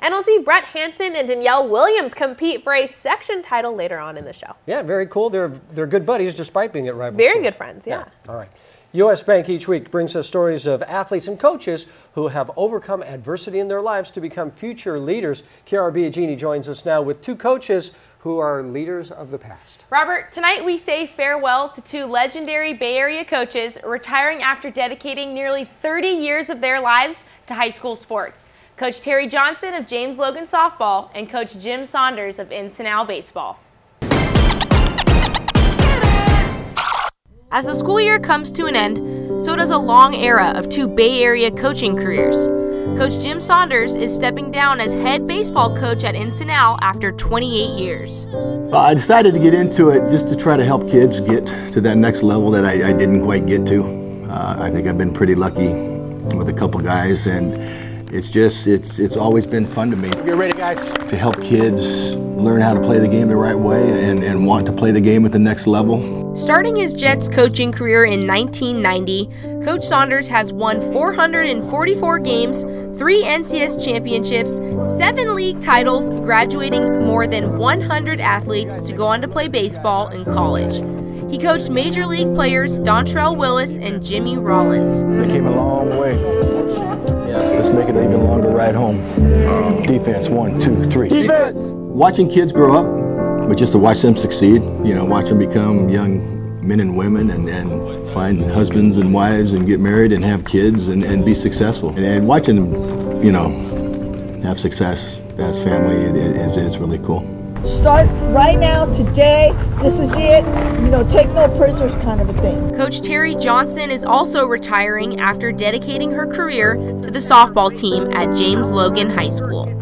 And we'll see Brett Hansen and Danielle Williams compete for a section title later on in the show. Yeah, very cool. They're good buddies despite being at rival Very schools. good friends, yeah. All right. U.S. Bank each week brings us stories of athletes and coaches who have overcome adversity in their lives to become future leaders. Kiara Biagini joins us now with two coaches who are leaders of the past. Robert, tonight we say farewell to two legendary Bay Area coaches retiring after dedicating nearly 30 years of their lives to high school sports. Coach Teri Johnson of James Logan softball and Coach Jim Saunders of Encinal baseball. As the school year comes to an end, so does a long era of two Bay Area coaching careers. Coach Jim Saunders is stepping down as head baseball coach at Encinal after 28 years. I decided to get into it just to try to help kids get to that next level that I didn't quite get to. I think I've been pretty lucky with a couple guys, and it's always been fun to me. You're ready, guys. To help kids learn how to play the game the right way and want to play the game at the next level. Starting his Jets coaching career in 1990, Coach Saunders has won 444 games, 3 NCS championships, 7 league titles, graduating more than 100 athletes to go on to play baseball in college. He coached major league players Dontrell Willis and Jimmy Rollins. They came a long way. Let's make it an even longer ride home. Defense, 1, 2, 3. Defense! Watching kids grow up, but just to watch them succeed, watch them become young men and women and find husbands and wives and get married and have kids and be successful. And watching them, have success as family is really cool. Start right now, today, this is it, take no prisoners kind of a thing. Coach Teri Johnson is also retiring after dedicating her career to the softball team at James Logan High School.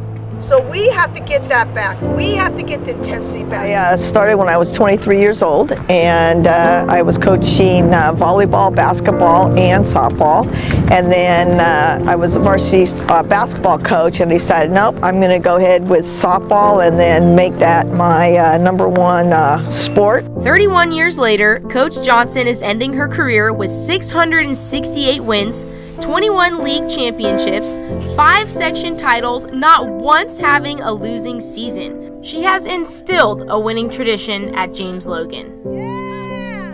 So we have to get that back. We have to get the intensity back. I started when I was 23 years old, and I was coaching volleyball, basketball, and softball. And then I was a varsity basketball coach, and decided, nope, I'm going to go ahead with softball and then make that my #1 sport. 31 years later, Coach Johnson is ending her career with 668 wins, 21 league championships, 5 section titles, not once having a losing season. She has instilled a winning tradition at James Logan.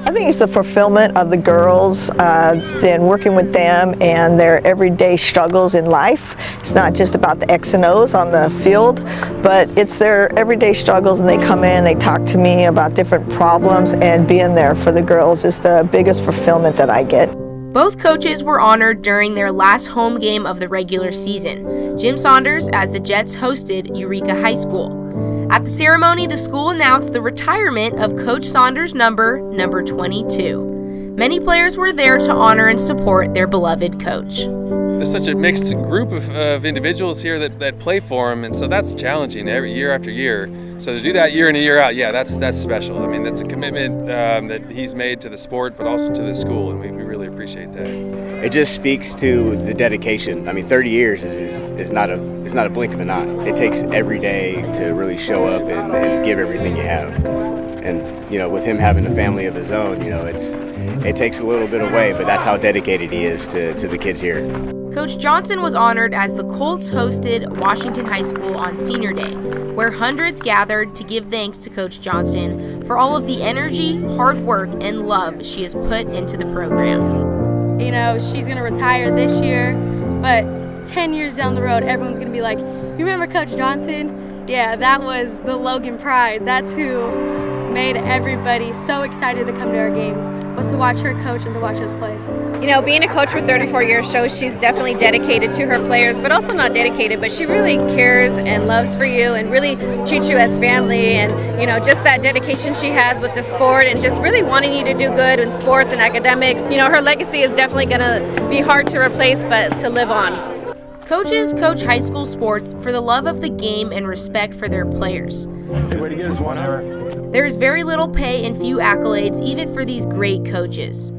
I think it's the fulfillment of the girls, then working with them and their everyday struggles in life. It's not just about the X and O's on the field, but it's their everyday struggles, and they come in, they talk to me about different problems, and being there for the girls is the biggest fulfillment that I get. Both coaches were honored during their last home game of the regular season. Jim Saunders as the Jets hosted Eureka High School. At the ceremony, the school announced the retirement of Coach Saunders' number 22. Many players were there to honor and support their beloved coach. There's such a mixed group of individuals here that play for him, and so that's challenging every year after year. So to do that year in and year out, yeah, that's special. I mean, that's a commitment that he's made to the sport, but also to the school, and we really appreciate that. It just speaks to the dedication. I mean, 30 years is not a blink of an eye. It takes every day to really show up and give everything you have. And with him having a family of his own, it takes a little bit away, but that's how dedicated he is to the kids here. Coach Johnson was honored as the Colts hosted Washington High School on Senior Day, where hundreds gathered to give thanks to Coach Johnson for all of the energy, hard work, and love she has put into the program. She's going to retire this year, but 10 years down the road, everyone's going to be like, you remember Coach Johnson? Yeah, that was the Logan Pride. That's who made everybody so excited to come to our games, was to watch her coach and to watch us play. Being a coach for 34 years shows she's definitely dedicated to her players, but also not dedicated, but she really cares and loves for you and really treats you as family, and just that dedication she has with the sport and just really wanting you to do good in sports and academics. Her legacy is definitely going to be hard to replace, but to live on. Coaches coach high school sports for the love of the game and respect for their players. Way to get us 1 hour. There is very little pay and few accolades even for these great coaches.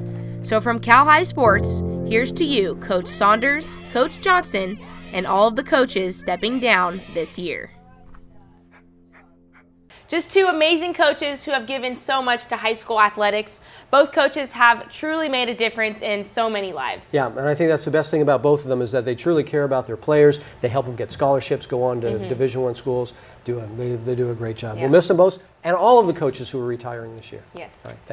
So from Cal High Sports, here's to you, Coach Saunders, Coach Johnson, and all of the coaches stepping down this year. Just two amazing coaches who have given so much to high school athletics. Both coaches have truly made a difference in so many lives. Yeah, and I think that's the best thing about both of them is that they truly care about their players. They help them get scholarships, go on to Division I schools. They do a great job. Yeah. We'll miss them both, and all of the coaches who are retiring this year. Yes. All right, thanks.